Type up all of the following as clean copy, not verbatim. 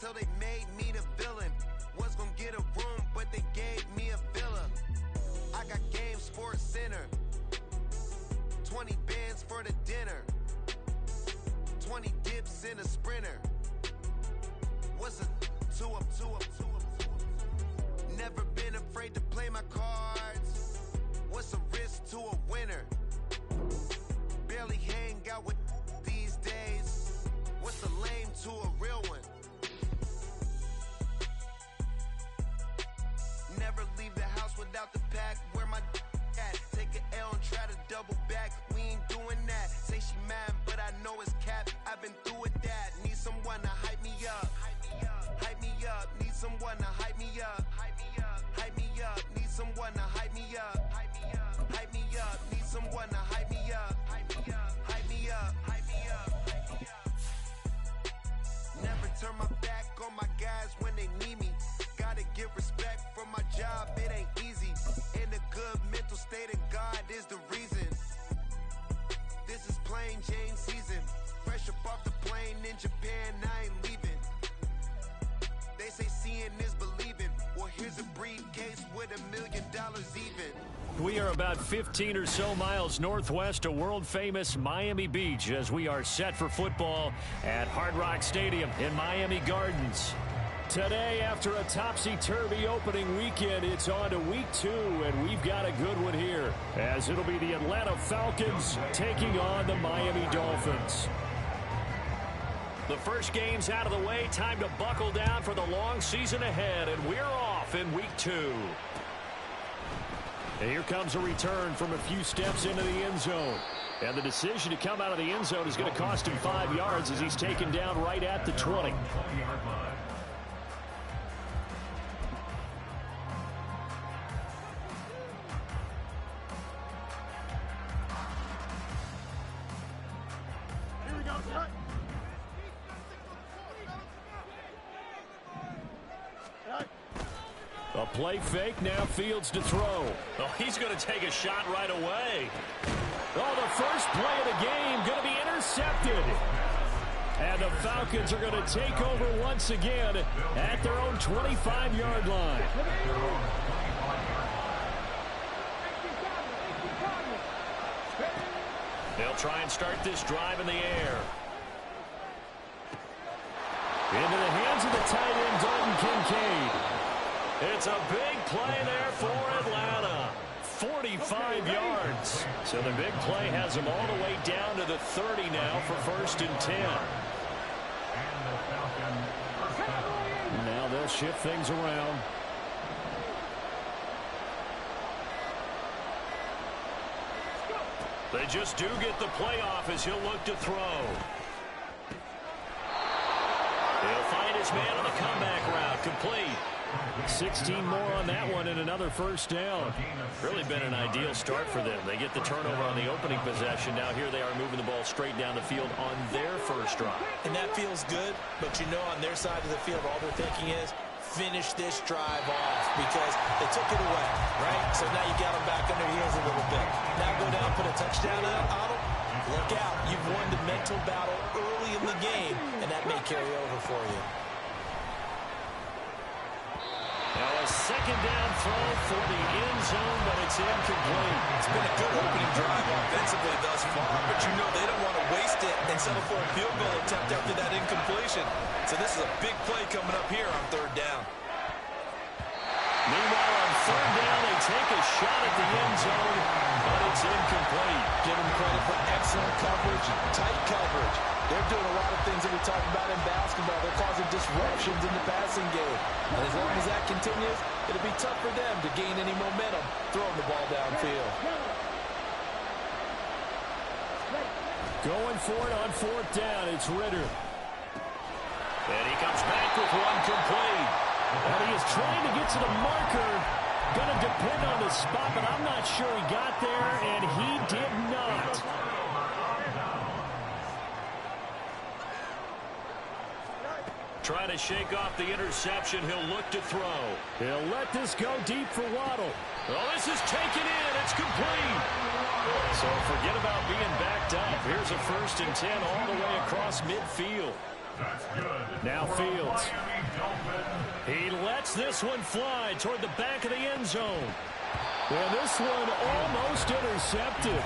till they made me the villain. Was gonna get a room, but they gave me a villa. I got Game Sports Center, 20 bands for the dinner, 20 dips in a sprinter. What's a two up? Never been afraid to play my cards. What's a risk to a winner? Barely hang out with these days. What's a lame to a real one? Never leave the house without the pack. Where my at? Take an L and try to double back. We ain't doing that. Say she mad, but I know it's cap. I've been through with that. Need someone to hype me up. Hype me up. Need someone to hype me up. Hype me up. Need someone to hype me up. Hype me up. Need someone to hype me up. Hype me up. Hype me up. Hype me up. Never turn my back on my guys when they need me. Gotta give respect for my job, it ain't easy. In a good mental state, and God is the reason. This is plain Jane season. Fresh up off the plane in Japan, I ain't leaving. They say seeing is believing. Well, here's a briefcase with $1 million even. We are about 15 or so miles northwest of world-famous Miami Beach as we are set for football at Hard Rock Stadium in Miami Gardens. Today, after a topsy-turvy opening weekend, it's on to week 2, and we've got a good one here, as it'll be the Atlanta Falcons taking on the Miami Dolphins. The first game's out of the way. Time to buckle down for the long season ahead, and we're off in week 2. And here comes a return from a few steps into the end zone. And the decision to come out of the end zone is going to cost him 5 yards as he's taken down right at the 20. A play fake, now Fields to throw. Oh, he's going to take a shot right away. Oh, the first play of the game going to be intercepted. And the Falcons are going to take over once again at their own 25-yard line. They'll try and start this drive in the air. Into the hands of the tight end, Dalton Kincaid. It's a big play there for Atlanta. 45 yards. So the big play has them all the way down to the 30 now for 1st and 10. Now they'll shift things around. They just do get the play off as he'll look to throw. He'll find his man on the comeback route. Complete. 16 more on that one and another first down. Really been an ideal start for them. They get the turnover on the opening possession. Now here they are moving the ball straight down the field on their first drive. And that feels good, but you know on their side of the field all they're thinking is finish this drive off because they took it away, right? So now you got them back on their heels a little bit. Now go down, put a touchdown on them. Look out. You've won the mental battle early in the game, and that may carry over for you. Now a second down throw for the end zone, but it's incomplete. It's been a good opening drive offensively thus far, but you know they don't want to waste it and settle for a field goal attempt after that incompletion. So this is a big play coming up here on 3rd down. Meanwhile, on 3rd down, they take a shot at the end zone, but it's incomplete. Give them credit for excellent coverage, tight coverage. They're doing a lot of things that we talk about in basketball. They're causing disruptions in the passing game. And as long as that continues, it'll be tough for them to gain any momentum throwing the ball downfield. Going for it on 4th down, it's Ritter. And he comes back with one complete. And he is trying to get to the marker. Going to depend on the spot, but I'm not sure he got there, and he did not. Trying to shake off the interception. He'll look to throw. He'll let this go deep for Waddle. Oh, this is taken in. It's complete. So forget about being backed up. Here's a 1st and 10 all the way across midfield. Now Fields. He lets this one fly toward the back of the end zone. And this one almost intercepted.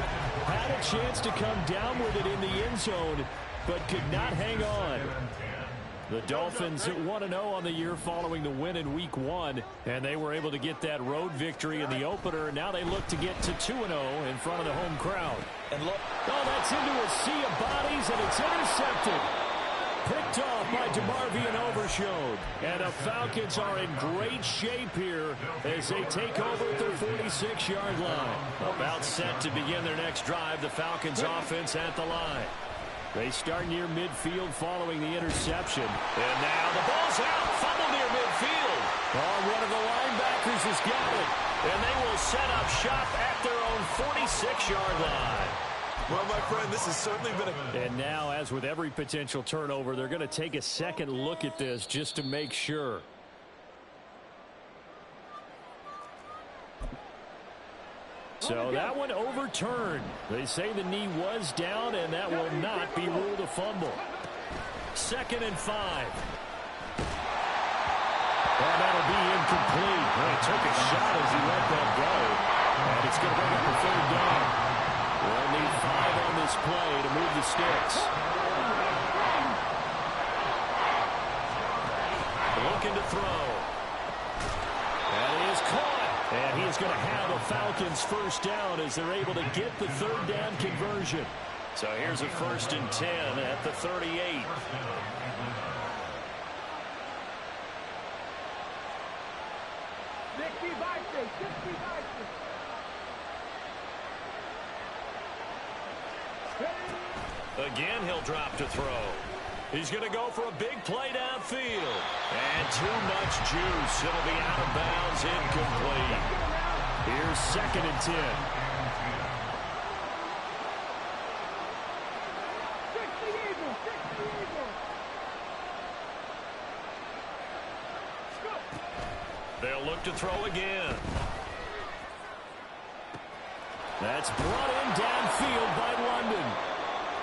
Had a chance to come down with it in the end zone, but could not hang on. The Dolphins at 1-0 on the year following the win in Week 1, and they were able to get that road victory in the opener. Now they look to get to 2-0 in front of the home crowd. And look, that's into a sea of bodies, and it's intercepted. Picked off by DeMarvion and Overshone. And the Falcons are in great shape here as they take over at their 46-yard line. About set to begin their next drive, the Falcons offense at the line. They start near midfield following the interception. And now the ball's out. Fumble near midfield. One of the linebackers has got it. And they will set up shop at their own 46-yard line. Well, my friend, this has certainly been a... And now, as with every potential turnover, they're going to take a second look at this just to make sure. So that one overturned. They say the knee was down, and that will not be ruled a fumble. 2nd and 5. And that'll be incomplete. Well, he took a shot as he let that go. And it's going to bring up a 3rd down. We'll need 5 on this play to move the sticks. Looking to throw. And he is caught. And he is going to have a Falcons 1st down as they're able to get the 3rd down conversion. So here's a 1st and 10 at the 38. Again, he'll drop to throw. He's going to go for a big play downfield. And too much juice. It'll be out of bounds, incomplete. Here's 2nd and 10. They'll look to throw again. That's brought in downfield by London.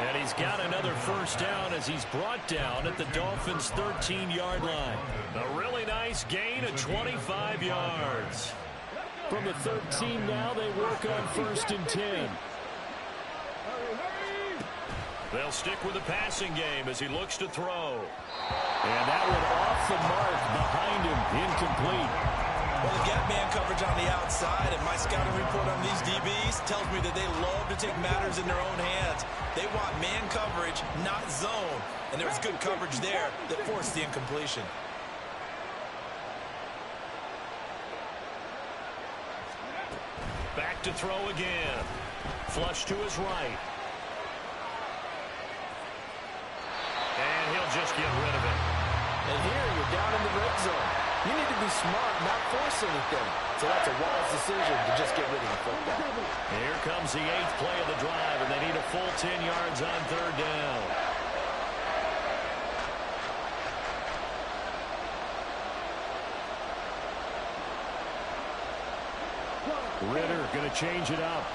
And he's got another 1st down as he's brought down at the Dolphins' 13-yard line. A really nice gain of 25 yards. From the 13 now, they work on 1st and 10. They'll stick with the passing game as he looks to throw. And that one off the mark behind him, incomplete. Well, the gap man coverage on the outside, and my scouting report on these DBs tells me that they love to take matters in their own hands. They want man coverage, not zone. And there was good coverage there that forced the incompletion. Back to throw again. Flush to his right. And he'll just get rid of it. And here you're down in the red zone. You need to be smart, not force anything. So that's a wise decision to just get rid of the football. Here comes the 8th play of the drive, and they need a full 10 yards on 3rd down. Ritter going to change it up.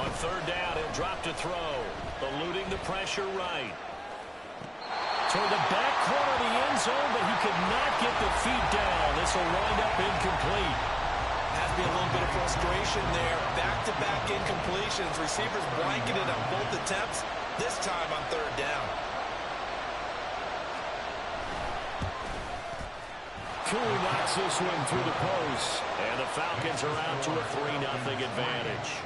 On 3rd down, he'll drop to throw. Eluding the pressure right. Toward the back corner of the end zone, but he could not get the feet down. This will wind up incomplete. Has to be a little bit of frustration there. Back-to-back incompletions. Receivers blanketed on both attempts, this time on 3rd down. Cooley knocks this one through the post. And the Falcons are out to a 3-0 advantage.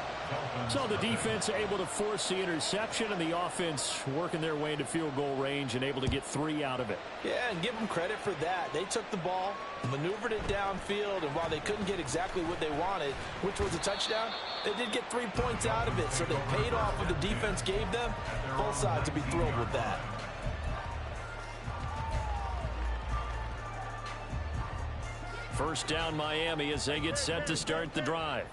So the defense able to force the interception, and the offense working their way into field goal range and able to get 3 out of it. Yeah, and give them credit for that. They took the ball, maneuvered it downfield, and while they couldn't get exactly what they wanted, which was a touchdown, they did get 3 points out of it. So they paid off what the defense gave them. Both sides to be thrilled with that. First down Miami as they get set to start the drive.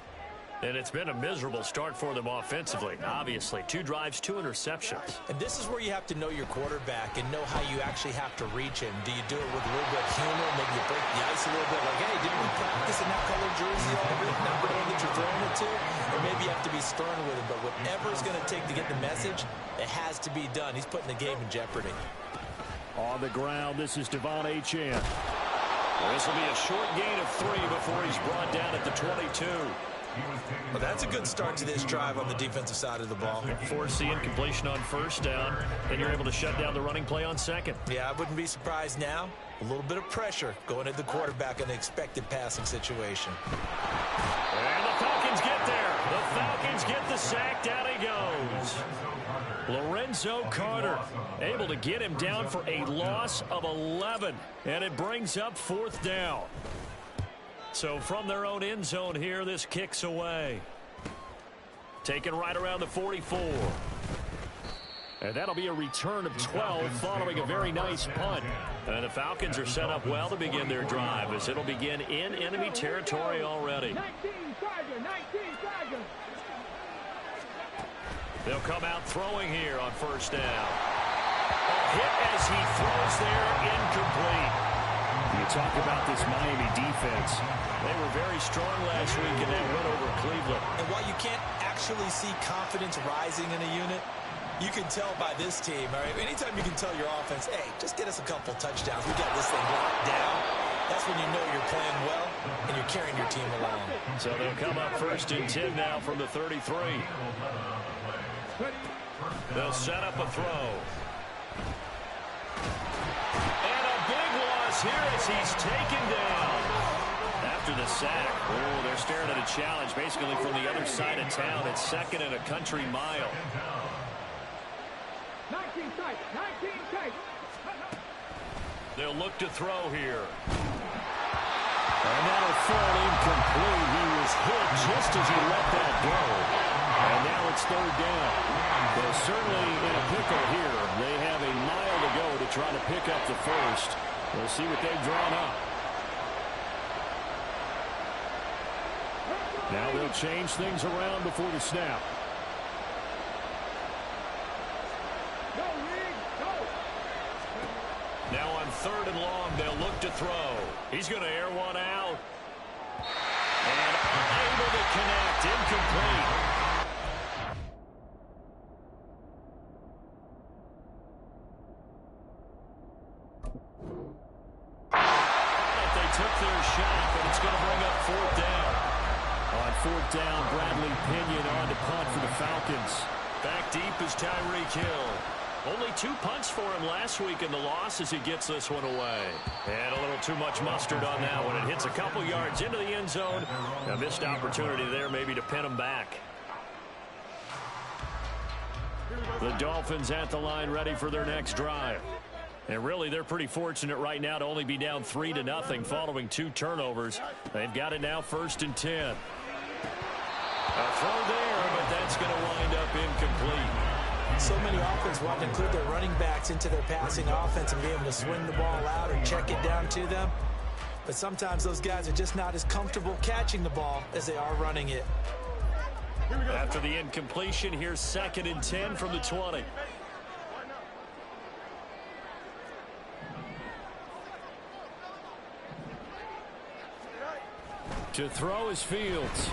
And it's been a miserable start for them offensively. Obviously, 2 drives, 2 interceptions. And this is where you have to know your quarterback and know how you actually have to reach him. Do you do it with a little bit of humor? Maybe you break the ice a little bit. Like, hey, didn't we practice in that color jersey all week? Now the one that you're throwing it to? Or maybe you have to be stern with him. But whatever it's going to take to get the message, it has to be done. He's putting the game in jeopardy. On the ground, this is Devon Achane. This will be a short gain of 3 before he's brought down at the 22. Well, that's a good start to this drive on the defensive side of the ball. Force the incompletion on first down, and you're able to shut down the running play on second. Yeah, I wouldn't be surprised now. A little bit of pressure going at the quarterback in the expected passing situation. And the Falcons get there. The Falcons get the sack. Down he goes. Lorenzo Carter able to get him down for a loss of 11, and it brings up 4th down. So from their own end zone here, this kicks away. Taken right around the 44. And that'll be a return of 12 following a very nice punt. And the Falcons are set up well to begin their drive as it'll begin in enemy territory already. They'll come out throwing here on first down. A hit as he throws there, incomplete. You talk about this Miami defense. They were very strong last week in that win over Cleveland. And while you can't actually see confidence rising in a unit, you can tell by this team. All right, anytime you can tell your offense, hey, just get us a couple touchdowns. We got this thing locked down. That's when you know you're playing well and you're carrying your team along. So they'll come up 1st and 10 now from the 33. They'll set up a throw. And a big loss here as he's taken down. After the sack, oh, they're staring at a challenge basically from the other side of town. It's 2nd and a country mile. 19 tight. They'll look to throw here. And that'll fall incomplete. He was hit just as he let that go. And now it's 3rd down. They're certainly in a pickle here. They have a mile to go to try to pick up the first. We'll see what they've drawn up. Now they'll change things around before the snap. Now on 3rd and long, they'll look to throw. He's going to air one out. And unable to connect. Incomplete. They took their shot, but it's going to bring up 4th down. On 4th down, Bradley Pinion on to punt for the Falcons. Back deep is Tyreek Hill. Only 2 punts for him last week in the loss as he gets this one away. And a little too much mustard on that one. It hits a couple yards into the end zone. A missed opportunity there maybe to pin him back. The Dolphins at the line ready for their next drive. And really, they're pretty fortunate right now to only be down 3-0 following 2 turnovers. They've got it now 1st and 10. A throw there, but that's going to wind up incomplete. So many offenses want to include their running backs into their passing offense and be able to swing the ball out or check it down to them. But sometimes those guys are just not as comfortable catching the ball as they are running it. After the incompletion, here's 2nd and 10 from the 20. To throw is Fields.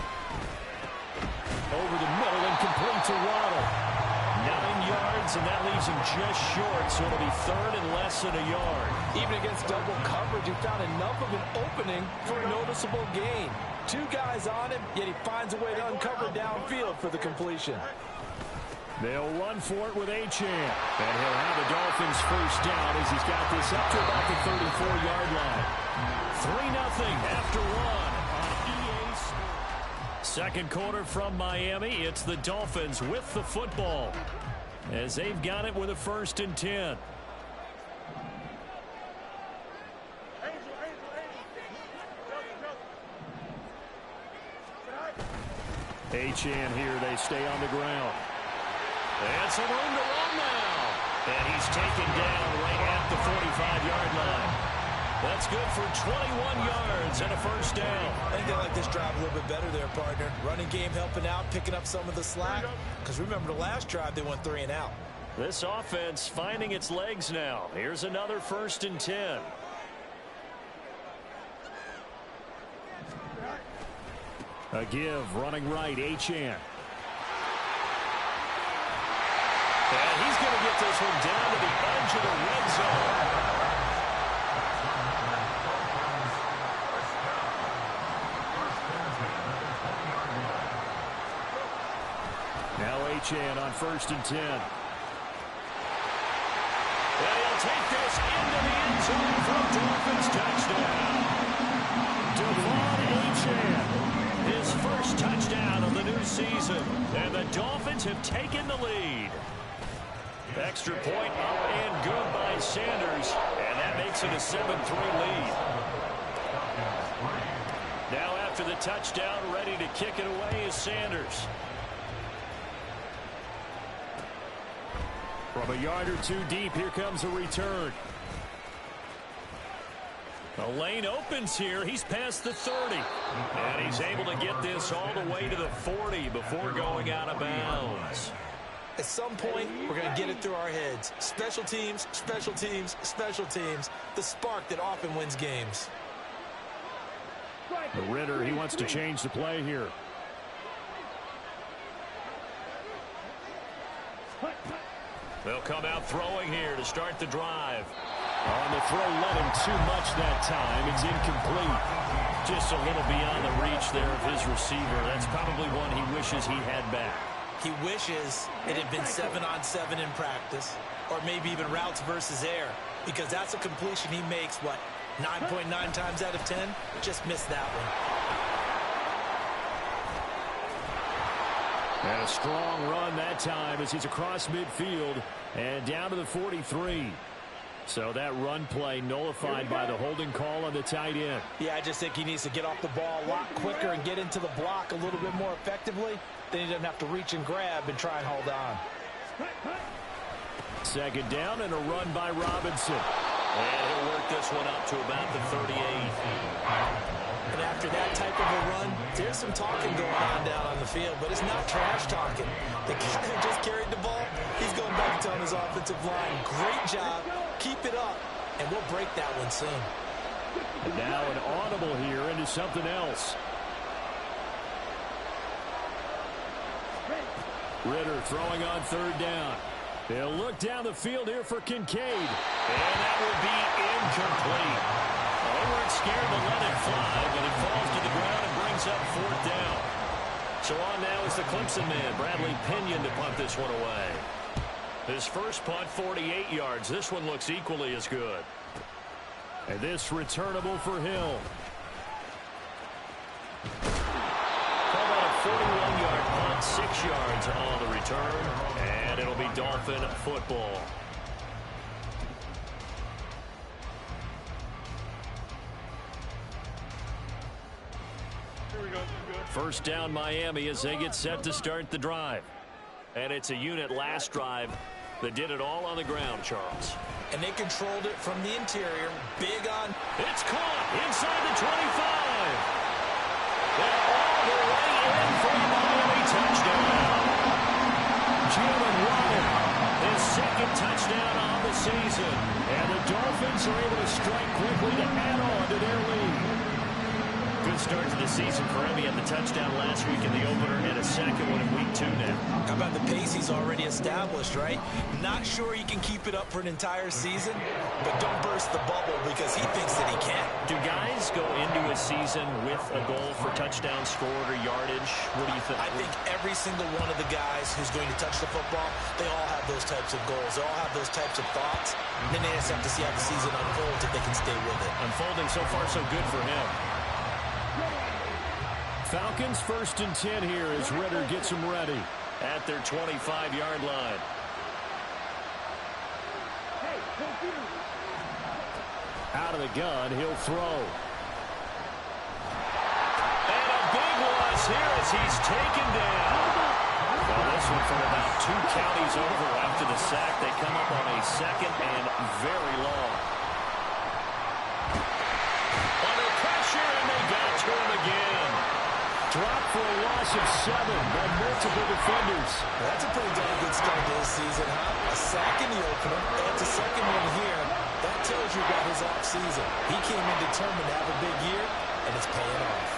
Over the middle and complete to Waddle. 9 yards, and that leaves him just short, so it'll be 3rd and less than a yard. Even against double coverage, he found enough of an opening for a noticeable gain. 2 guys on him, yet he finds a way to uncover downfield for the completion. They'll run for it with Achane. And he'll have the Dolphins first down as he's got this up to about the 34-yard line. 3-0 after 1 on EA Sports. Second quarter from Miami. It's the Dolphins with the football as they've got it with a 1st and 10. Achane here. They stay on the ground. And some room to run now. And he's taken down right at the 45-yard line. That's good for 21 yards and a first down. I think they like this drive a little bit better there, partner. Running game helping out, picking up some of the slack. Because remember the last drive, they went 3 and out. This offense finding its legs now. Here's another 1st and 10. A give, running right, Achane. And he's going to get this one down to the edge of the red zone. Now Achane on 1st and 10. And he'll take this into the end zone for a Dolphins touchdown. Devon Achane, his first touchdown of the new season. And the Dolphins have taken the lead. Extra point up and good by Sanders. And that makes it a 7-3 lead. Now after the touchdown, ready to kick it away is Sanders. From a yard or two deep, here comes a return. The lane opens here. He's past the 30. And he's able to get this all the way to the 40 before going out of bounds. At some point, we're going to get it through our heads. Special teams, special teams, special teams. The spark that often wins games. The Ritter, he wants to change the play here. They'll come out throwing here to start the drive. On the throw, let him too much that time. It's incomplete. Just a little beyond the reach there of his receiver. That's probably one he wishes he had back. He wishes it had been 7-on-7 in practice, or maybe even routes versus air, because that's a completion he makes, what, 9.9 times out of 10? Just missed that one. And a strong run that time as he's across midfield and down to the 43. So that run play nullified by the holding call on the tight end. Yeah, I just think he needs to get off the ball a lot quicker and get into the block a little bit more effectively. Then he doesn't have to reach and grab and try and hold on. 2nd down and a run by Robinson. And he'll work this one up to about the 38. And after that type of a run, there's some talking going on down on the field, but it's not trash talking. The guy who just carried the ball, he's going back to tell his offensive line, great job, keep it up, and we'll break that one soon. And now an audible here into something else. Ritter throwing on 3rd down. They'll look down the field here for Kincaid. And that will be incomplete. They weren't scared to let it fly, but it falls to the ground and brings up 4th down. So on now is the Clemson man, Bradley Pinion, to punt this one away. His first punt, 48 yards. This one looks equally as good. And this returnable for Hill. How about a 41-yard punt, 6 yards on the return, and it'll be Dolphin football. First down Miami as they get set to start the drive. And it's a unit last drive that did it all on the ground, Charles. And they controlled it from the interior. Big on. It's caught inside the 25. They're all the way in for a Miami touchdown. Jalen Waddle, his 2nd touchdown on the season. And the Dolphins are able to strike quickly to add on to their lead. Good start to the season for him. He had the touchdown last week in the opener and a 2nd one in week 2 now. How about the pace he's already established, right? Not sure he can keep it up for an entire season, but don't burst the bubble because he thinks that he can. Do guys go into a season with a goal for touchdown scored or yardage? What do you think? I think every single one of the guys who's going to touch the football, they all have those types of goals. They all have those types of thoughts. And then they just have to see how the season unfolds if they can stay with it. Unfolding so far so good for him. Falcons 1st and 10 here as Ritter gets them ready at their 25-yard line. Out of the gun, he'll throw. And a big loss here as he's taken down. Well, this one from about 2 counties over after the sack. They come up on a 2nd and very long. to him again. Dropped for a loss of 7 by multiple defenders. That's a pretty darn good start to this season, huh? A sack in the opener, and a second one here. That tells you about his offseason. He came in determined to have a big year, and it's paying off.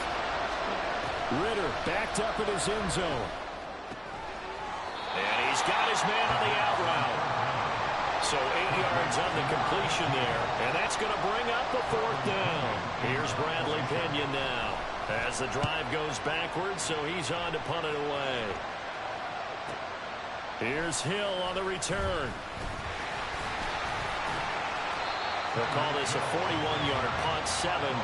Ritter backed up in his end zone. And he's got his man on the out route. So 8 yards on the completion there. And that's going to bring up a 4th down. Here's Bradley Pinion now. As the drive goes backwards, so he's on to punt it away. Here's Hill on the return. They'll call this a 41-yard punt, 7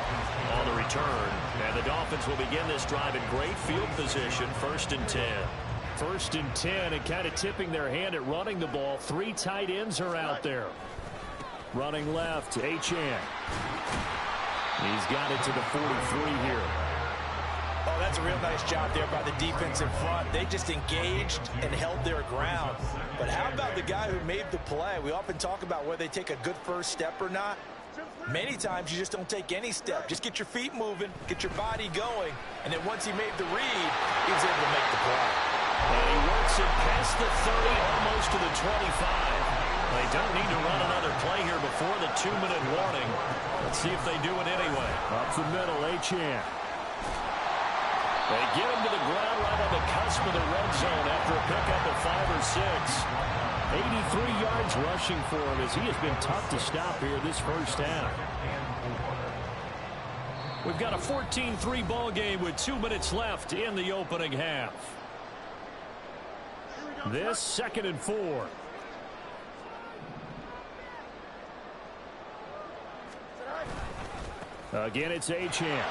on the return. And the Dolphins will begin this drive in great field position, 1st and 10. 1st and 10, and kind of tipping their hand at running the ball. 3 tight ends are out there. Running left, Achane. He's got it to the 43 here. Oh, that's a real nice job there by the defense in front. They just engaged and held their ground. But how about the guy who made the play? We often talk about whether they take a good first step or not. Many times you just don't take any step. Just get your feet moving, get your body going, and then once he made the read, he was able to make the play. And he works it past the 30, almost to the 25. They don't need to run another play here before the 2-minute warning. Let's see if they do it anyway. Up the middle, Achane. They get him to the ground right on the cusp of the red zone after a pickup of 5 or 6. 83 yards rushing for him as he has been tough to stop here this first half. We've got a 14-3 ball game with 2 minutes left in the opening half. This 2nd and 4. Again, it's Achane.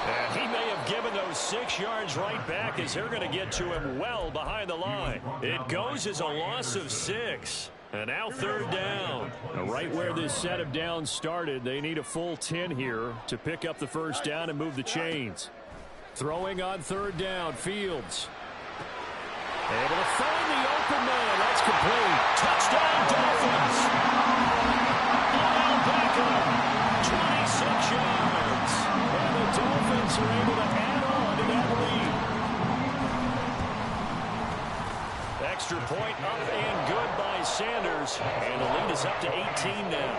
And he may have given those 6 yards right back as they're going to get to him well behind the line. It goes as a loss of 6. And now 3rd down. Right where this set of downs started, they need a full 10 here to pick up the first down and move the chains. Throwing on 3rd down, Fields. Able to find the open man. That's complete. Touchdown, Dolphins. Beckham, 26 yards. And the Dolphins are able to add on to that lead. Extra point up and good by Sanders. And the lead is up to 18 now.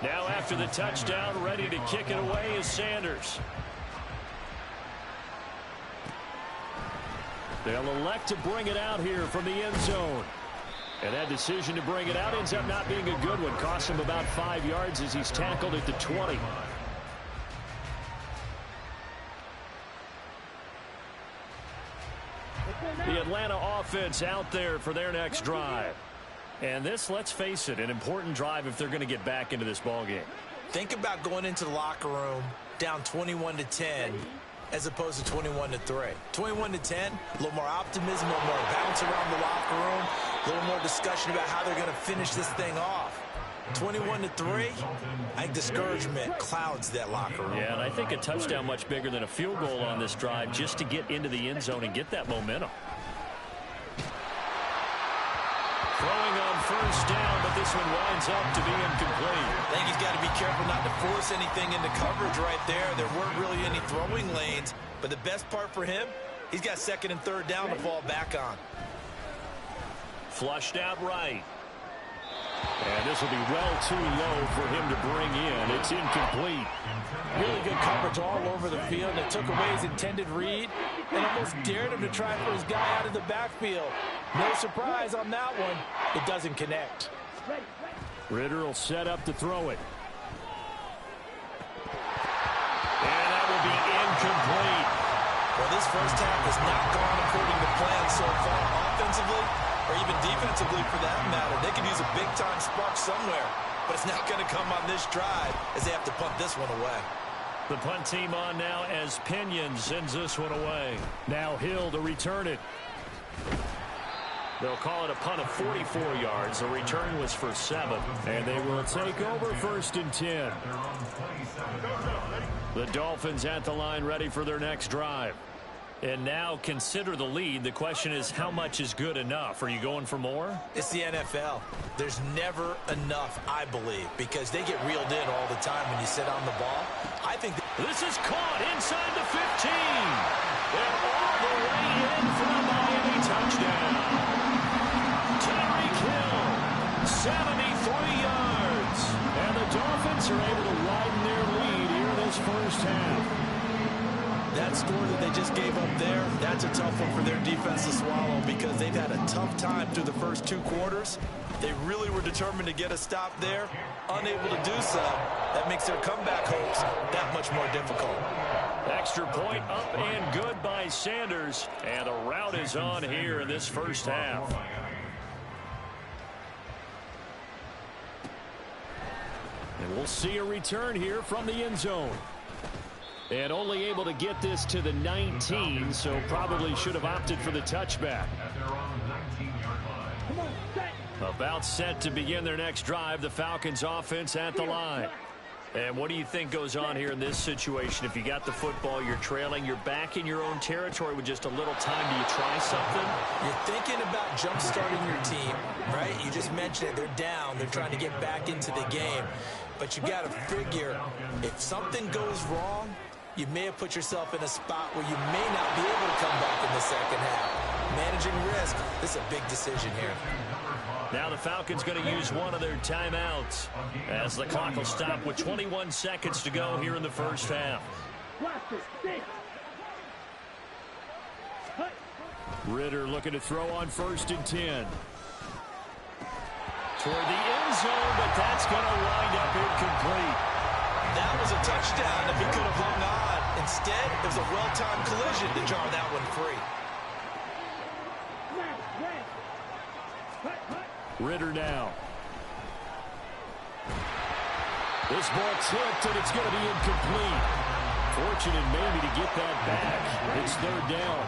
Now after the touchdown, ready to kick it away is Sanders. They'll elect to bring it out here from the end zone. And that decision to bring it out ends up not being a good one. Costs him about 5 yards as he's tackled at the 20. The Atlanta offense out there for their next drive. And this, let's face it, an important drive if they're going to get back into this ballgame. Think about going into the locker room down 21-10 as opposed to 21-3. 21-10, a little more optimism, a little more bounce around the locker room, a little more discussion about how they're going to finish this thing off. 21-3, I think discouragement clouds that locker room. Yeah, and I think a touchdown much bigger than a field goal on this drive just to get into the end zone and get that momentum. Throwing on first down, but this one winds up to be incomplete. I think he's got to be careful not to force anything into coverage right there. There weren't really any throwing lanes, but the best part for him, he's got 2nd and 3rd down to fall back on. Flushed out right. And this will be well too low for him to bring in. It's incomplete. Really good coverage all over the field. It took away his intended read and almost dared him to try for his guy out of the backfield. No surprise on that one. It doesn't connect. Ritter will set up to throw it. And that will be incomplete. Well, this first half has not gone according to plan so far offensively or even defensively for that matter. They could use a big-time spark somewhere, but it's not going to come on this drive as they have to punt this one away. The punt team on now as Pinion sends this one away. Now Hill to return it. They'll call it a punt of 44 yards. The return was for 7. And they will take over 1st and 10. The Dolphins at the line ready for their next drive. And now consider the lead. The question is, how much is good enough? Are you going for more? It's the NFL. There's never enough, I believe, because they get reeled in all the time when you sit on the ball. I think this is caught inside the 15. And all the way in for a Miami touchdown. Tyreek Hill, 73 yards. And the Dolphins are able to widen their lead here in this first half. That score that they just gave up there, that's a tough one for their defense to swallow because they've had a tough time through the first 2 quarters. They really were determined to get a stop there, unable to do so. That makes their comeback hopes that much more difficult. Extra point up and good by Sanders, and a rout is on here in this first half. And we'll see a return here from the end zone. And only able to get this to the 19, so probably should have opted for the touchback. About set to begin their next drive, the Falcons offense at the line. And what do you think goes on here in this situation? If you got the football, you're trailing, you're back in your own territory with just a little time. Do you try something? You're thinking about jump-starting your team, right? You just mentioned it. They're down. They're trying to get back into the game. But you got to figure if something goes wrong, you may have put yourself in a spot where you may not be able to come back in the second half. Managing risk, this is a big decision here. Now the Falcons going to use one of their timeouts as the clock will stop with 21 seconds to go here in the first half. Ritter looking to throw on 1st and 10. Toward the end zone, but that's going to wind up incomplete. That was a touchdown if he could have hung on. Instead, it was a well-timed collision to draw that one free. Ritter now. This ball tipped, and it's going to be incomplete. Fortunate maybe to get that back. It's 3rd down.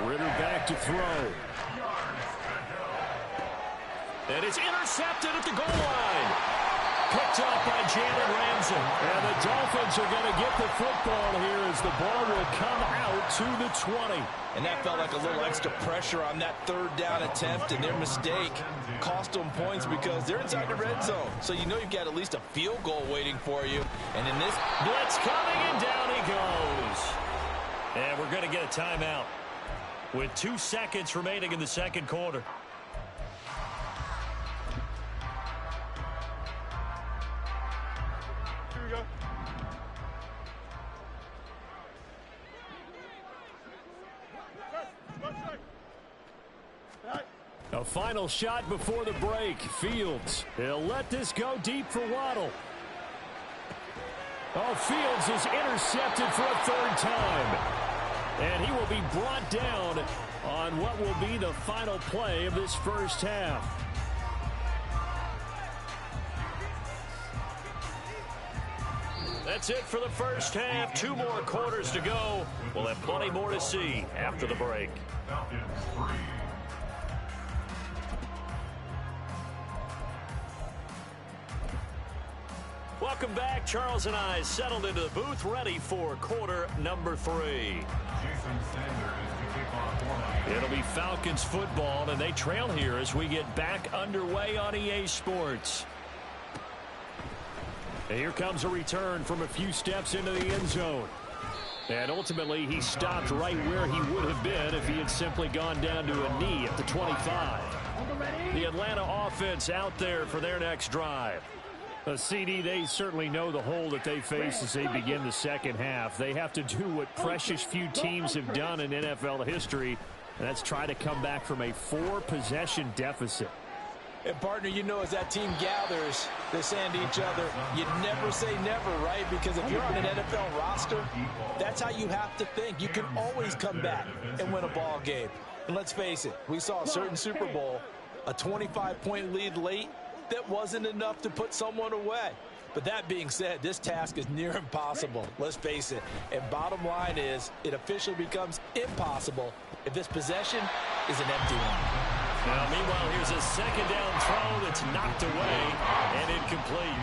Ritter back to throw. And it's intercepted at the goal line. Picked up by Jalen Ramsey. And the Dolphins are going to get the football here as the ball will come out to the 20. And that felt like a little extra pressure on that 3rd down attempt, and their mistake cost them points because they're inside the red zone. So you know you've got at least a field goal waiting for you. And in this blitz coming, and down he goes. And we're going to get a timeout with 2 seconds remaining in the second quarter. A final shot before the break. Fields, he'll let this go deep for Waddle. Oh, Fields is intercepted for a 3rd time. And he will be brought down on what will be the final play of this first half. That's it for the first half. 2 more quarters to go. We'll have plenty more to see after the break. Welcome back. Charles and I settled into the booth, ready for quarter number 3. It'll be Falcons football, and they trail here as we get back underway on EA Sports. And here comes a return from a few steps into the end zone. And ultimately, he stopped right where he would have been if he had simply gone down to a knee at the 25. The Atlanta offense out there for their next drive. CD, they certainly know the hole that they face as they begin the second half. They have to do what precious few teams have done in NFL history, and that's try to come back from a 4-possession deficit. And, partner, you know as that team gathers, they're saying to each other, you never say never, right? Because if you're on an NFL roster, that's how you have to think. You can always come back and win a ball game. And let's face it, we saw a certain Super Bowl, a 25-point lead late, that wasn't enough to put someone away. But that being said, this task is near impossible. Let's face it. And bottom line is, it officially becomes impossible if this possession is an empty one. Now, meanwhile, here's a second down throw that's knocked away and incomplete.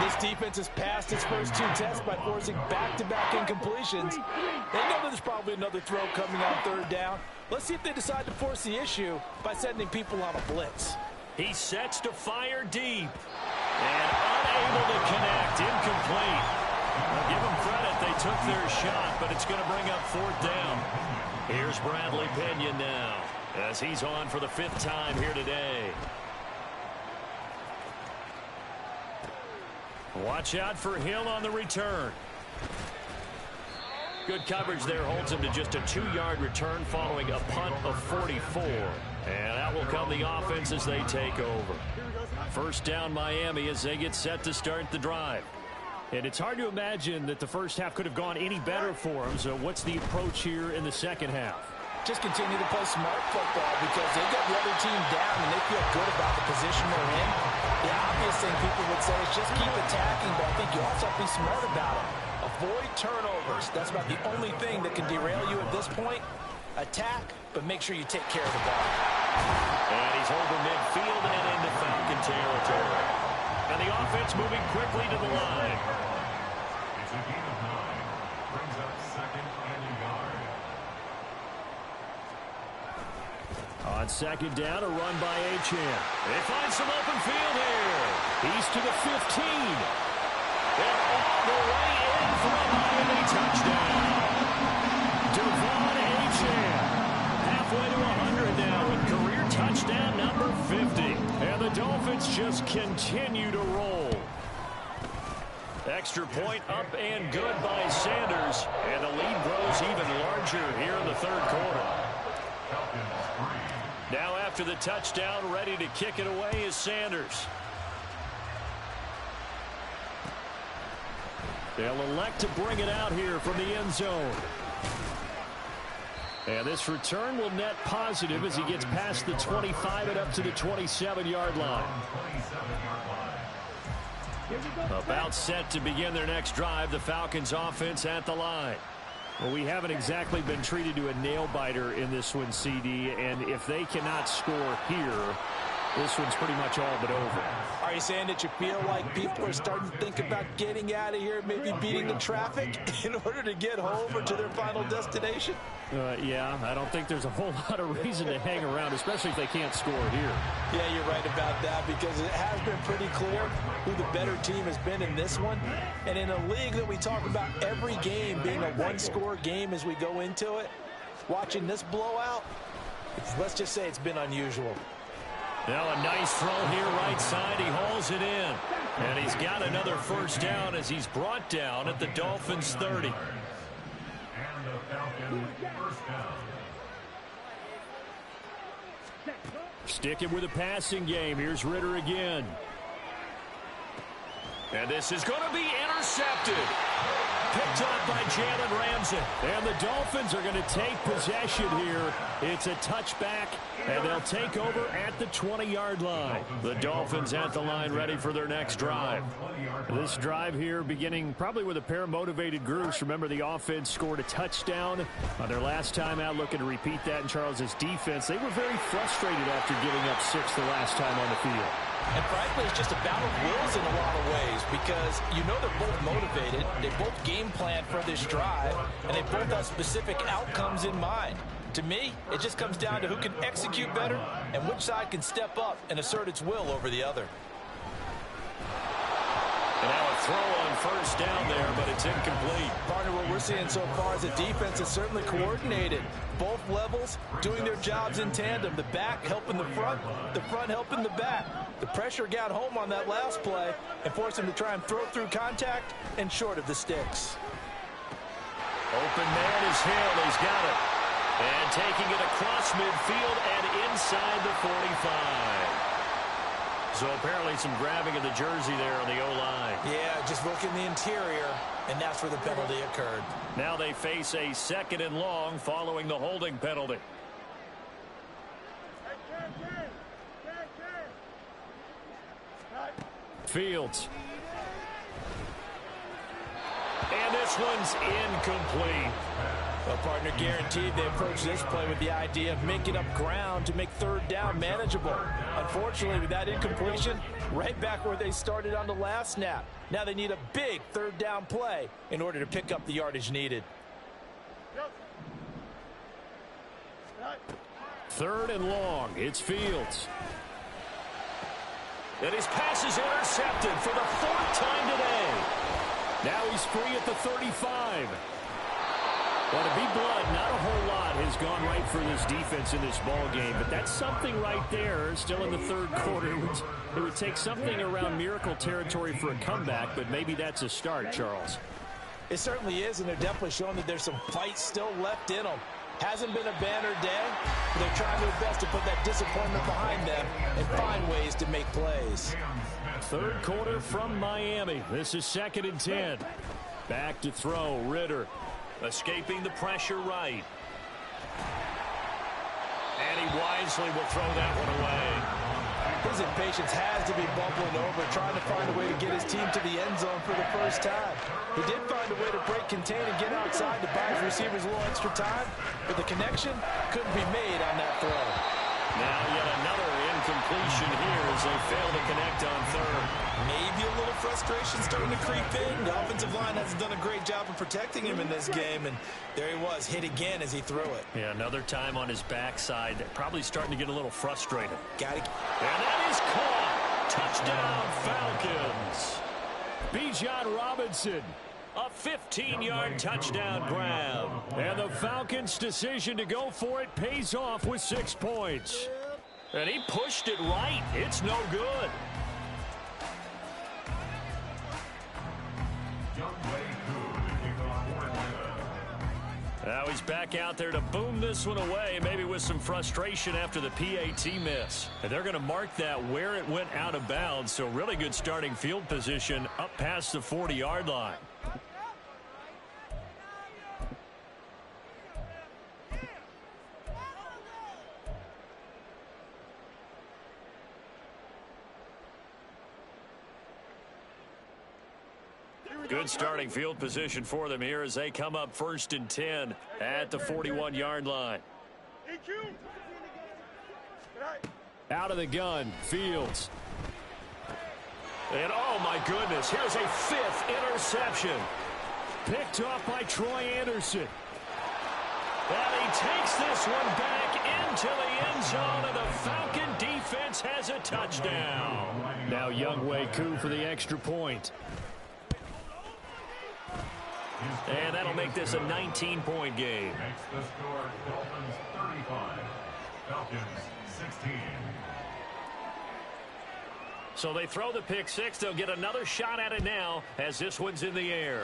This defense has passed its first two tests by forcing back-to-back incompletions. They know that there's probably another throw coming on third down. Let's see if they decide to force the issue by sending people on a blitz. He sets to fire deep. And unable to connect. Incomplete. I'll give them credit. They took their shot, but it's going to bring up fourth down. Here's Bradley Pinion now, as he's on for the 5th time here today. Watch out for Hill on the return. Good coverage there holds him to just a 2-yard return following a punt of 44. And that will come the offense as they take over. First down Miami as they get set to start the drive. And it's hard to imagine that the first half could have gone any better for them. So what's the approach here in the second half? Just continue to play smart football because they got the other team down and they feel good about the position they're in. The obvious thing people would say is just keep attacking, but I think you also have to be smart about it. Avoid turnovers. That's about the only thing that can derail you at this point. Attack, but make sure you take care of the ball. And he's over midfield and into Falcon territory. And the offense moving quickly to the line. It's a gain of 9. Brings up 2nd and a yard. On second down, a run by Achane. They find some open field here. He's to the 15. And all the way in for a Miami touchdown. Devon Achane. Halfway to 100 now with career touchdown number 50. And the Dolphins just continue to roll. Extra point up and good by Sanders. And the lead grows even larger here in the third quarter. Now after the touchdown, ready to kick it away is Sanders. They'll elect to bring it out here from the end zone. And this return will net positive as he gets past the 25 and up to the 27-yard line. About set to begin their next drive, the Falcons offense at the line. Well, we haven't exactly been treated to a nail-biter in this one, CD, and if they cannot score here, this one's pretty much all but over. Are you saying that you feel like people are starting to think about getting out of here, maybe beating the traffic in order to get home or to their final destination? Yeah, I don't think there's a whole lot of reason to hang around, especially if they can't score here. Yeah, you're right about that because it has been pretty clear who the better team has been in this one. And in a league that we talk about every game being a one-score game as we go into it, watching this blowout, let's just say it's been unusual. Now a nice throw here right side. He hauls it in. And he's got another first down as he's brought down at the Dolphins 30. And the Falcons first down. Sticking with a passing game. Here's Ritter again. And this is going to be intercepted. Picked up by Jalen Ramsey. And the Dolphins are going to take possession here. It's a touchback, and they'll take over at the 20-yard line. The Dolphins at the line ready for their next drive. This drive here beginning probably with a pair of motivated groups. Remember, the offense scored a touchdown on their last time out, looking to repeat that in Charles's defense. They were very frustrated after giving up 6 the last time on the field. And frankly, it's just a battle of wills in a lot of ways because you know they're both motivated. They both game plan for this drive, and they both have specific outcomes in mind. To me, it just comes down to who can execute better and which side can step up and assert its will over the other. And now a throw on first down there, but it's incomplete. Partner, what we're seeing so far is the defense is certainly coordinated. Both levels doing their jobs in tandem. The back helping the front helping the back. The pressure got home on that last play and forced him to try and throw through contact and short of the sticks. Open man is Hill. He's got it. And taking it across midfield and inside the 45. So apparently some grabbing of the jersey there on the O-line. Yeah, just look in the interior, and that's where the penalty occurred. Now they face a 2nd and long following the holding penalty. Fields. And this one's incomplete. Well, partner, guaranteed they approach this play with the idea of making up ground to make third down manageable. Unfortunately, with that incompletion, right back where they started on the last snap. Now they need a big third down play in order to pick up the yardage needed. Third and long. It's Fields. And his pass is intercepted for the fourth time today. Now he's free at the 35. Well, to be blunt, not a whole lot has gone right for this defense in this ball game, but that's something right there. Still in the third quarter. It would take something around miracle territory for a comeback, but maybe that's a start, Charles. It certainly is, and they're definitely showing that there's some fight still left in them. Hasn't been a banner day, but they're trying their best to put that disappointment behind them and find ways to make plays. Third quarter from Miami. This is 2nd and 10. Back to throw, Ritter. Escaping the pressure right. And he wisely will throw that one away. His impatience has to be bubbling over, trying to find a way to get his team to the end zone for the first time. He did find a way to break contain and get outside to buy his receivers a little extra time, but the connection couldn't be made on that throw. Now yet another incompletion here as they fail to connect on third. Maybe a little frustration starting to creep in. The offensive line hasn't done a great job of protecting him in this game, and there he was, hit again as he threw it. Yeah, another time on his backside. Probably starting to get a little frustrated. Got it. And that is caught. Touchdown, Falcons. Bijan Robinson. A 15-yard touchdown grab. And the Falcons' decision to go for it pays off with 6 points. And he pushed it right. It's no good. Now he's back out there to boom this one away, maybe with some frustration after the PAT miss. And they're going to mark that where it went out of bounds, so really good starting field position up past the 40-yard line. Good starting field position for them here as they come up 1st and 10 at the 41-yard line. Out of the gun, Fields. And oh my goodness, here's a 5th interception. Picked off by Troy Anderson. And he takes this one back into the end zone, and the Falcon defense has a touchdown. Now Younghoe Koo for the extra point. And that'll make this a 19-point game. Makes the score Dolphins 35, Falcons 16. So they throw the pick six. They'll get another shot at it now as this one's in the air.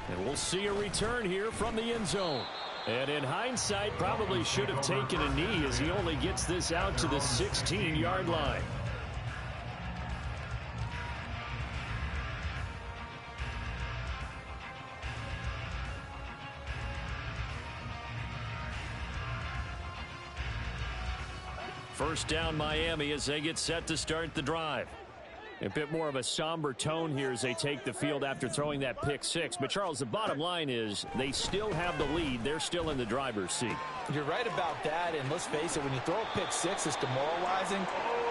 And we'll see a return here from the end zone. And in hindsight, probably should have taken a knee as he only gets this out to the 16-yard line. First down Miami as they get set to start the drive. A bit more of a somber tone here as they take the field after throwing that pick six. But, Charles, the bottom line is they still have the lead. They're still in the driver's seat. You're right about that, and let's face it, when you throw a pick six, it's demoralizing.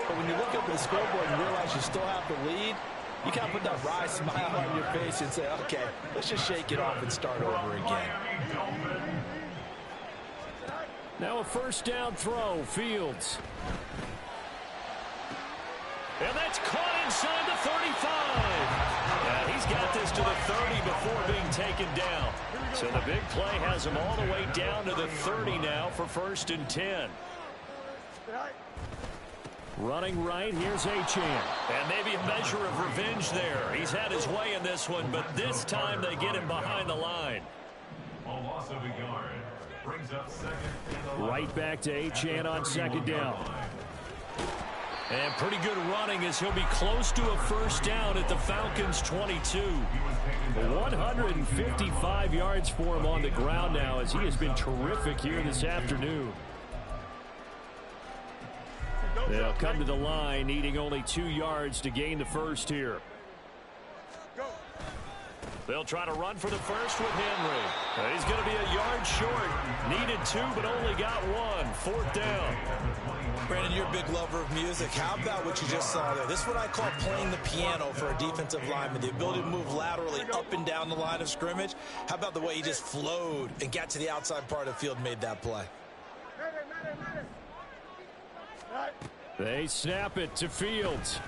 But when you look up at the scoreboard and realize you still have the lead, you kind of put that wry smile on your face and say, okay, let's just shake it off and start over again. Now a first down throw, Fields. And that's caught inside the 35. And he's got this to the 30 before being taken down. So the big play has him all the way down to the 30 now for 1st and 10. Running right, here's Achane. And maybe a measure of revenge there. He's had his way in this one, but this time they get him behind the line. A loss of a yard brings up 2nd and Right back to Achane on 2nd down. And pretty good running as he'll be close to a first down at the Falcons' 22. 155 yards for him on the ground now as he has been terrific here this afternoon. They'll come to the line needing only 2 yards to gain the first here. They'll try to run for the first with Henry. He's going to be a yard short. Needed 2, but only got 1. 4th down. Brandon, you're a big lover of music. How about what you just saw there? This is what I call playing the piano for a defensive lineman. The ability to move laterally up and down the line of scrimmage. How about the way he just flowed and got to the outside part of the field and made that play? They snap it to Fields.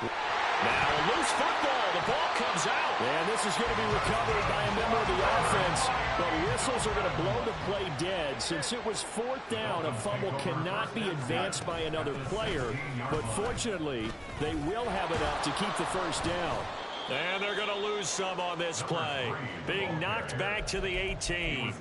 Now a loose football. The ball comes out. And this is going to be recovered by a member of the offense. But whistles are going to blow the play dead. Since it was 4th down, a fumble cannot be advanced by another player. But fortunately, they will have enough to keep the first down. And they're going to lose some on this play. Being knocked back to the 18.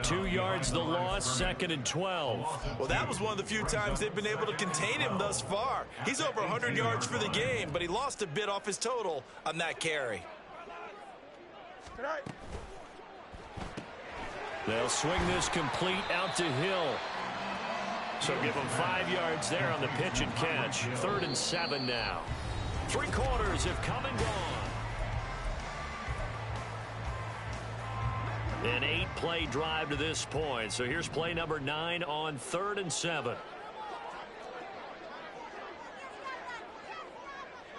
2 yards the loss, 2nd and 12. Well, that was one of the few times they've been able to contain him thus far. He's over 100 yards for the game, but he lost a bit off his total on that carry. They'll swing this complete out to Hill. So give him 5 yards there on the pitch and catch. 3rd and 7 now. 3 quarters have come and gone. An 8-play drive to this point. So here's play number 9 on 3rd and 7.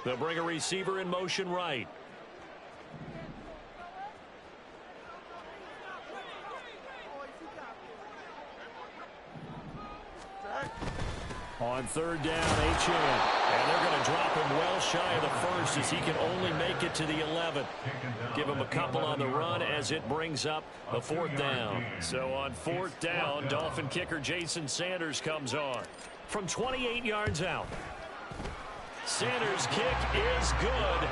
They'll bring a receiver in motion right. On 3rd down, H.N. And they're going to drop him well shy of the first as he can only make it to the 11. Give him a couple on the run as it brings up a 4th down. So on 4th down, Dolphin kicker Jason Sanders comes on from 28 yards out. Sanders' kick is good.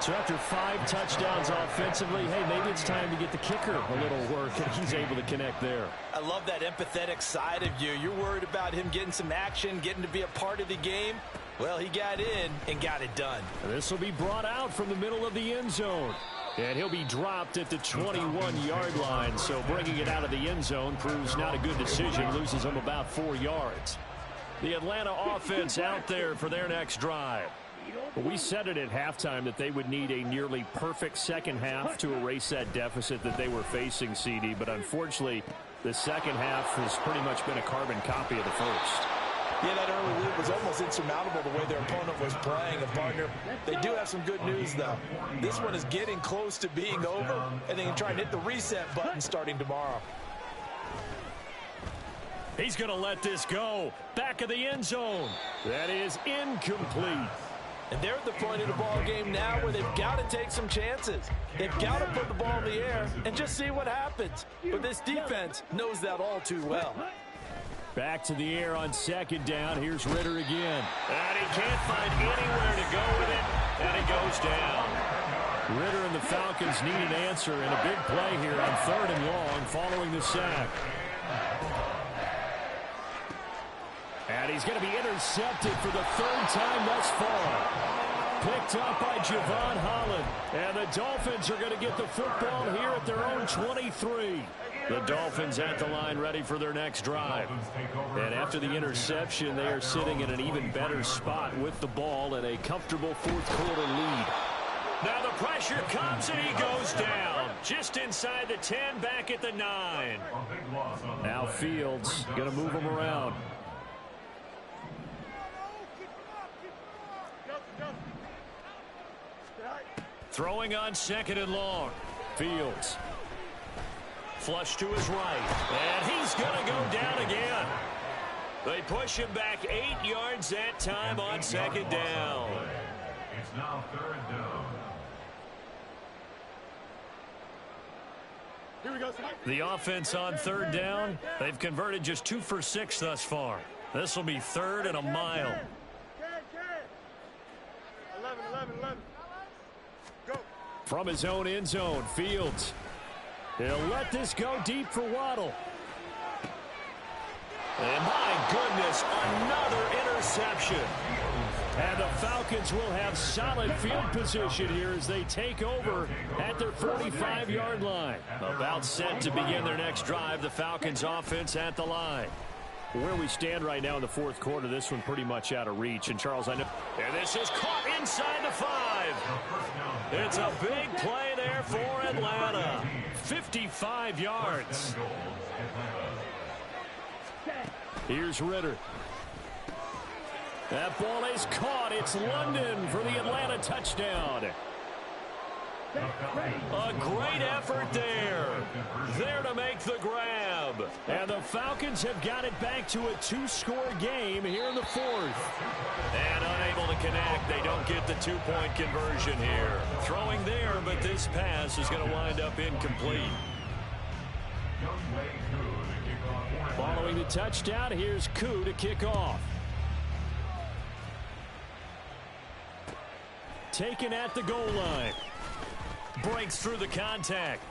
So after 5 touchdowns offensively, hey, maybe it's time to get the kicker a little work, and he's able to connect there. I love that empathetic side of you. You're worried about him getting some action, getting to be a part of the game. Well, he got in and got it done. This will be brought out from the middle of the end zone. And he'll be dropped at the 21-yard line. So bringing it out of the end zone proves not a good decision. Loses him about 4 yards. The Atlanta offense out there for their next drive. But we said it at halftime that they would need a nearly perfect second half to erase that deficit that they were facing, CD. But unfortunately, the second half has pretty much been a carbon copy of the first. Yeah, that early lead was almost insurmountable the way their opponent was playing. And, partner, they do have some good news, though. This one is getting close to being over, and they can try and hit the reset button starting tomorrow. He's going to let this go. Back of the end zone. That is incomplete. And they're at the point of the ball game now where they've got to take some chances. They've got to put the ball in the air and just see what happens. But this defense knows that all too well. Back to the air on 2nd down. Here's Ritter again. And he can't find anywhere to go with it. And he goes down. Ritter and the Falcons need an answer and a big play here on 3rd and long following the sack. And he's going to be intercepted for the 3rd time thus far. Picked up by Javon Holland. And the Dolphins are going to get the football here at their own 23. The Dolphins at the line ready for their next drive. And after the interception, they are sitting in an even better spot with the ball and a comfortable 4th quarter lead. Now the pressure comes and he goes down. Just inside the 10, back at the 9. Now Fields going to move him around. Throwing on 2nd and long. Fields. Flush to his right. And he's going to go down again. They push him back 8 yards that time on 2nd down. It's now 3rd down. Here we go. The offense on 3rd down, they've converted just 2 for 6 thus far. This will be 3rd and a mile. 11. Go. From his own end zone, Fields. He'll let this go deep for Waddle. And my goodness, another interception. And the Falcons will have solid field position here as they take over at their 45-yard line. About set to begin their next drive, the Falcons offense at the line. Where we stand right now in the 4th quarter, this one pretty much out of reach. And Charles, I know. And this is caught inside the 5. It's a big play there for Atlanta. 55 yards. Here's Ritter. That ball is caught. It's London for the Atlanta touchdown. A great effort there. There to make the grab. And the Falcons have got it back to a 2-score game here in the fourth. And unable to connect. They don't get the 2-point conversion here. Throwing there, but this pass is going to wind up incomplete. Following the touchdown, here's Koo to kick off. Taken at the goal line. Breaks through the contact.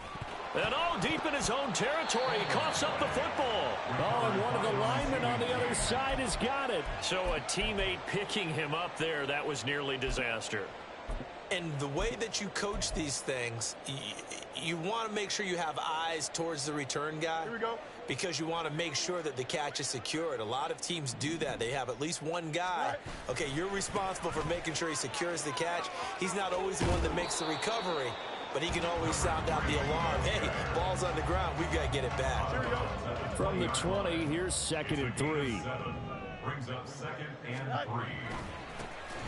And deep in his own territory. He coughs up the football. And one of the linemen on the other side has got it. So a teammate picking him up there, that was nearly disaster. And the way that you coach these things, you want to make sure you have eyes towards the return guy. Here we go. Because you want to make sure that the catch is secured. A lot of teams do that. They have at least one guy. Okay, you're responsible for making sure he secures the catch. He's not always the one that makes the recovery, but he can always sound out the alarm. Hey, ball's on the ground. We've got to get it back. From the 20, here's 2nd and 3. Brings up 2nd and 3.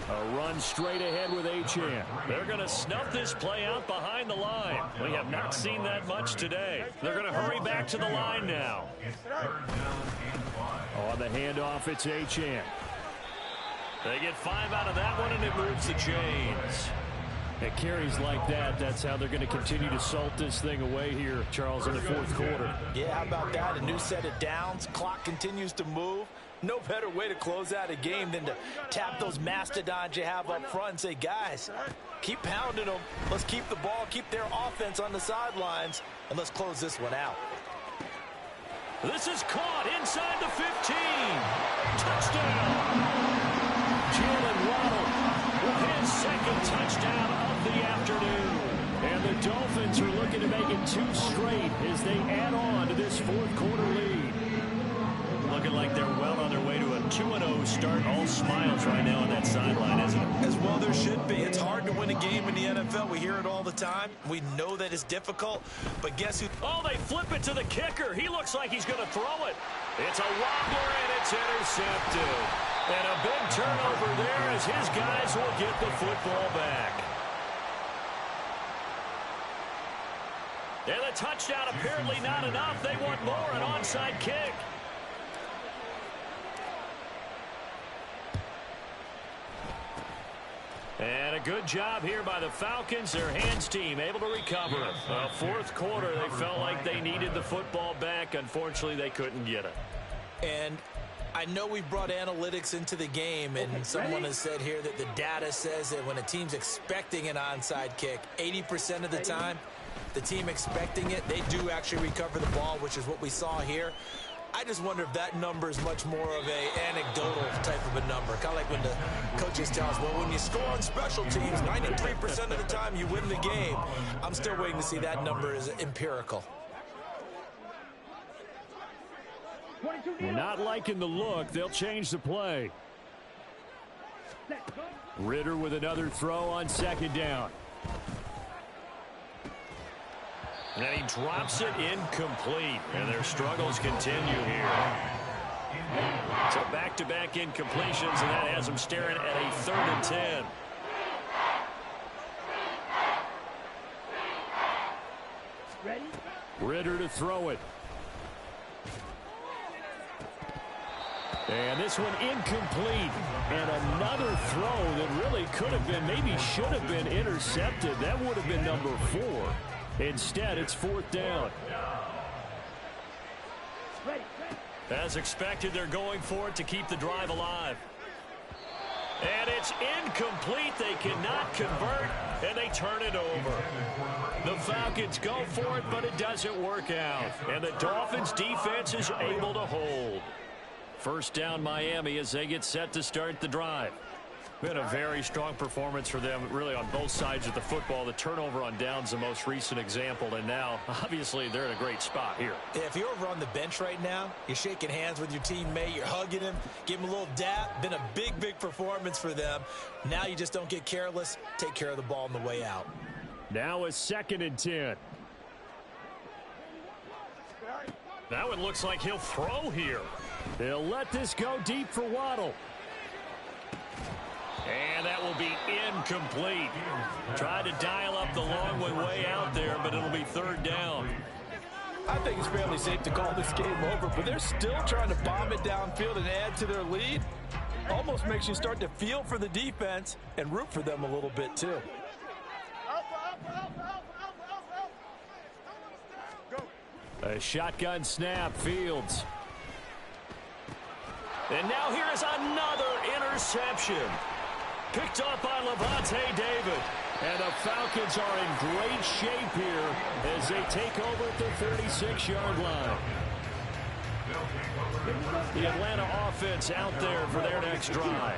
A run straight ahead with Achane. They're going to snuff this play out behind the line. We have not seen that much today. They're going to hurry back to the line now. On the handoff, it's Achane. They get 5 out of that one, and it moves the chains. At carries like that, that's how they're going to continue to salt this thing away here, Charles, in the fourth quarter. Yeah, how about that? A new set of downs. Clock continues to move. No better way to close out a game than to tap those mastodons you have up front and say, guys, keep pounding them. Let's keep the ball, keep their offense on the sidelines, and let's close this one out. This is caught inside the 15. Touchdown. Jalen Waddle with his 2nd touchdown of the afternoon. And the Dolphins are looking to make it 2 straight as they add on to this fourth quarter lead. Looking like they're well on their way to a 2-0 start. All smiles right now on that sideline, isn't it? As well there should be. It's hard to win a game in the NFL. We hear it all the time. We know that it's difficult, but guess who? They flip it to the kicker. He looks like he's going to throw it. It's a wobbler, and it's intercepted. And a big turnover there as his guys will get the football back. And the touchdown apparently not enough. They want more, an onside kick. And a good job here by the Falcons. Their hands team able to recover. Fourth quarter, they felt like they needed the football back. Unfortunately, they couldn't get it. And I know we brought analytics into the game, and someone has said here that the data says that when a team's expecting an onside kick, 80% of the time, the team expecting it, they do actually recover the ball, which is what we saw here. I just wonder if that number is much more of a anecdotal type of a number. Kind of like when the coaches tell us, well, when you score on special teams, 93% of the time you win the game. I'm still waiting to see that number is empirical. Not liking the look. They'll change the play. Ritter with another throw on 2nd down. And he drops it incomplete. And their struggles continue here. So back-to-back incompletions, and that has them staring at a 3rd and 10. Ritter to throw it. And this one incomplete. And another throw that really could have been, maybe should have been intercepted. That would have been number 4. Instead, it's 4th down. As expected, they're going for it to keep the drive alive. And it's incomplete. They cannot convert, and they turn it over. The Falcons go for it, but it doesn't work out. And the Dolphins' defense is able to hold. First down, Miami, as they get set to start the drive. Been a very strong performance for them, really, on both sides of the football. The turnover on downs, the most recent example, and now, obviously, they're in a great spot here. Yeah, if you're over on the bench right now, you're shaking hands with your teammate, you're hugging him, give him a little dap. Been a big, big performance for them. Now you just don't get careless. Take care of the ball on the way out. Now a 2nd and 10. Now it looks like he'll throw here. They'll let this go deep for Waddle. And that will be incomplete. Tried to dial up the long one way out there, but it'll be 3rd down. I think it's fairly safe to call this game over, but they're still trying to bomb it downfield and add to their lead. Almost makes you start to feel for the defense and root for them a little bit too. A shotgun snap, Fields. And now here is another interception. Picked up by Levante David. And the Falcons are in great shape here as they take over at the 36-yard line. The Atlanta offense out there for their next drive.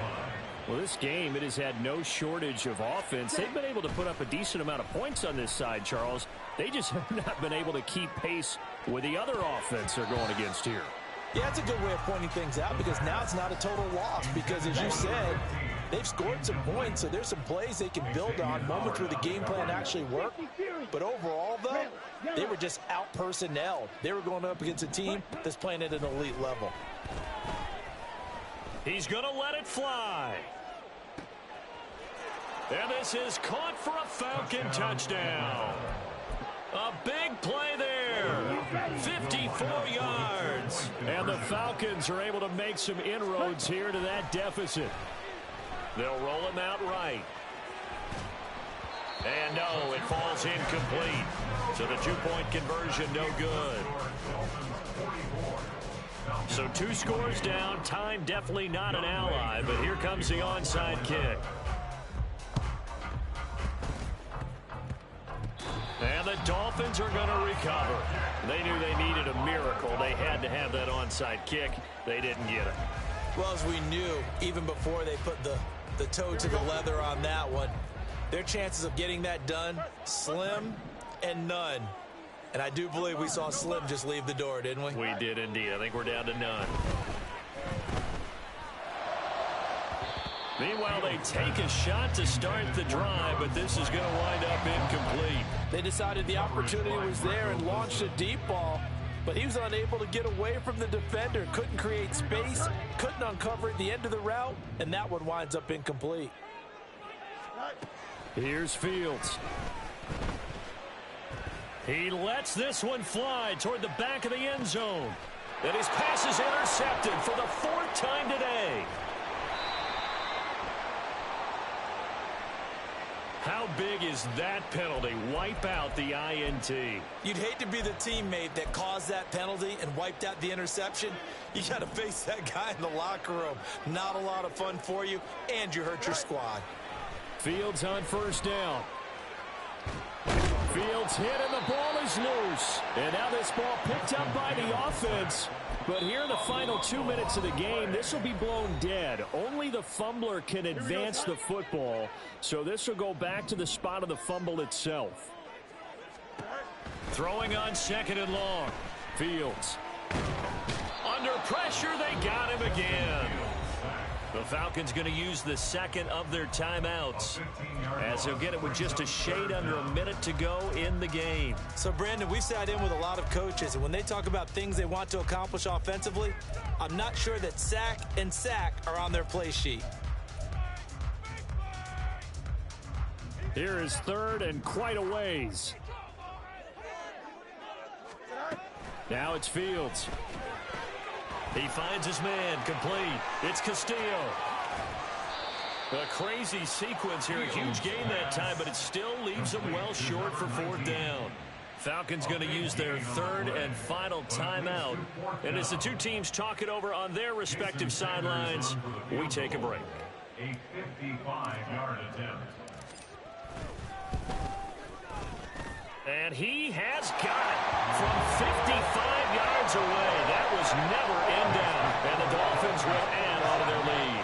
Well, this game, it has had no shortage of offense. They've been able to put up a decent amount of points on this side, Charles. They just have not been able to keep pace with the other offense they're going against here. Yeah, that's a good way of pointing things out because now it's not a total loss because, as you said, they've scored some points, so there's some plays they can build on, moments where the game plan actually worked. But overall, though, they were just out-personnelled. They were going up against a team that's playing at an elite level. He's going to let it fly. And this is caught for a Falcon touchdown. A big play there. 54 yards. And the Falcons are able to make some inroads here to that deficit. They'll roll him out right. And no, it falls incomplete. So the 2-point conversion no good. So 2 scores down. Time definitely not an ally, but here comes the onside kick. And the Dolphins are going to recover. They knew they needed a miracle. They had to have that onside kick. They didn't get it. Well, as we knew, even before they put the toe to the leather on that one, their chances of getting that done, slim and none. And I do believe we saw Slim just leave the door, didn't we? We did indeed. I think we're down to none. Meanwhile, they take a shot to start the drive, but this is going to wind up incomplete. They decided the opportunity was there and launched a deep ball, but he was unable to get away from the defender, couldn't create space, couldn't uncover at the end of the route, and that one winds up incomplete. Here's Fields. He lets this one fly toward the back of the end zone. And his pass is intercepted for the 4th time today. How big is that penalty? Wipe out the INT. You'd hate to be the teammate that caused that penalty and wiped out the interception. You got to face that guy in the locker room. Not a lot of fun for you, and you hurt your squad. Fields on 1st down. Fields hit and the ball is loose. And now this ball picked up by the offense. But here in the final 2 minutes of the game, this will be blown dead. Only the fumbler can advance the football. So this will go back to the spot of the fumble itself. Throwing on 2nd and long. Fields. Under pressure, they got him again. The Falcons going to use the 2nd of their timeouts as they'll get it with just a shade under a minute to go in the game. So, Brandon, we sat in with a lot of coaches, and when they talk about things they want to accomplish offensively, I'm not sure that sack and sack are on their play sheet. Here is 3rd and quite a ways. Now it's Fields. He finds his man, complete. It's Castillo. A crazy sequence here. A huge gain that time, but it still leaves them well short for 4th down. Falcons going to use their 3rd and final timeout. And as the two teams talk it over on their respective sidelines, we take a break. A 55-yard attempt. And he has got it from 55 yards away. That was never in down. And the Dolphins will add on to their lead.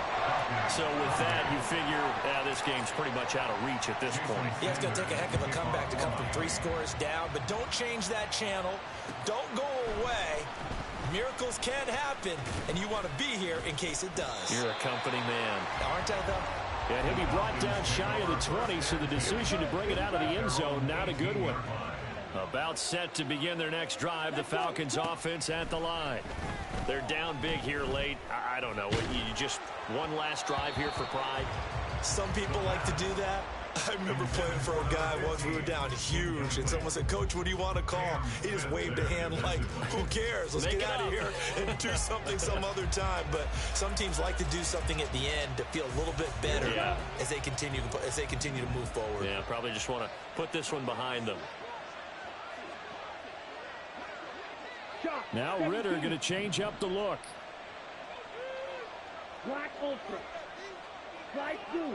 So with that, you figure this game's pretty much out of reach at this point. Yeah, it's going to take a heck of a comeback to come from 3 scores down. But don't change that channel. Don't go away. Miracles can happen, and you want to be here in case it does. You're a company man. Aren't I, though? And he'll be brought down shy of the 20, so the decision to bring it out of the end zone, not a good one. About set to begin their next drive, the Falcons offense at the line. They're down big here late. I don't know. You just one last drive here for pride? Some people like to do that. I remember playing for a guy once. We were down huge, and someone said, "Coach, what do you want to call?" He just waved a hand like, who cares? Let's get out of here and do something some other time. But some teams like to do something at the end to feel a little bit better as they continue to move forward. Yeah, probably just want to put this one behind them. Now Ritter going to change up the look. Black ultra. Black blue.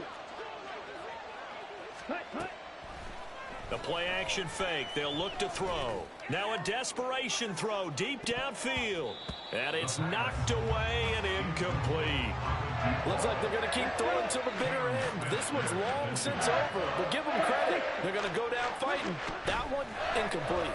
The play action fake. They'll look to throw. Now a desperation throw deep downfield. And it's knocked away and incomplete. Looks like they're going to keep throwing till the bitter end. This one's long since over, but give them credit. They're going to go down fighting. That one, incomplete.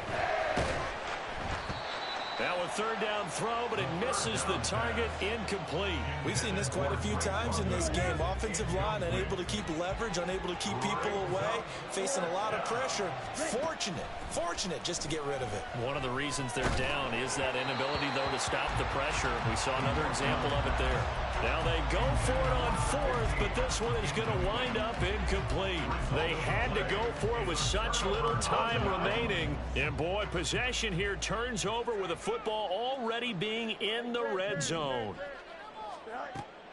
Now a third down throw, but it misses the target, incomplete. We've seen this quite a few times in this game. Offensive line unable to keep leverage, unable to keep people away, facing a lot of pressure. Fortunate just to get rid of it. One of the reasons they're down is that inability, though, to stop the pressure. We saw another example of it there. Now they go for it on fourth, but this one is going to wind up incomplete. They had to go for it with such little time remaining. And, boy, possession here turns over with a football already being in the red zone.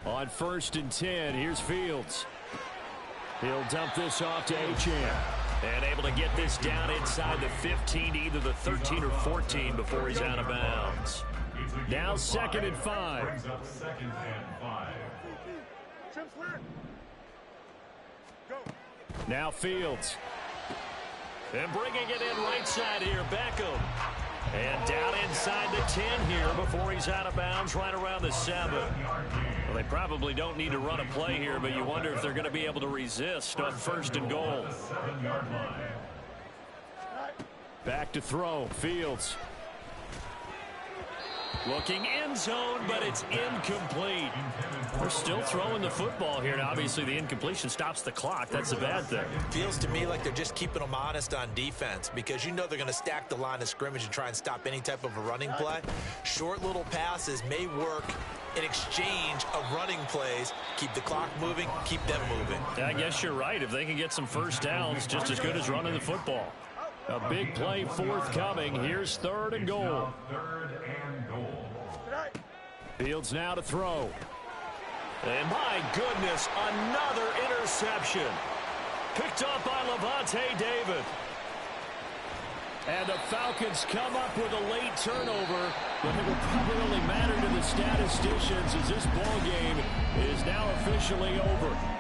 On 1st and 10, here's Fields. He'll dump this off to Achane. And able to get this down inside the 15, either the 13 or 14 before he's out of bounds. Now 2nd and 5. Brings up 2nd and 5. Go. Now Fields. And bringing it in right side here, Beckham. And down inside the 10 here before he's out of bounds right around the 7. Well, they probably don't need to run a play here, but you wonder if they're going to be able to resist on 1st and goal. Back to throw, Fields. Looking end zone, but it's incomplete. They're still throwing the football here. Now, obviously, the incompletion stops the clock. That's a bad thing. Feels to me like they're just keeping them honest on defense because you know they're going to stack the line of scrimmage and try and stop any type of a running play. Short little passes may work in exchange of running plays. Keep the clock moving, keep them moving. I guess you're right. If they can get some first downs, just as good as running the football. A big play forthcoming. Here's 3rd and goal. 3rd and goal. Fields now to throw. And my goodness, another interception. Picked up by Levante David. And the Falcons come up with a late turnover, but it will probably only matter to the statisticians as this ball game is now officially over.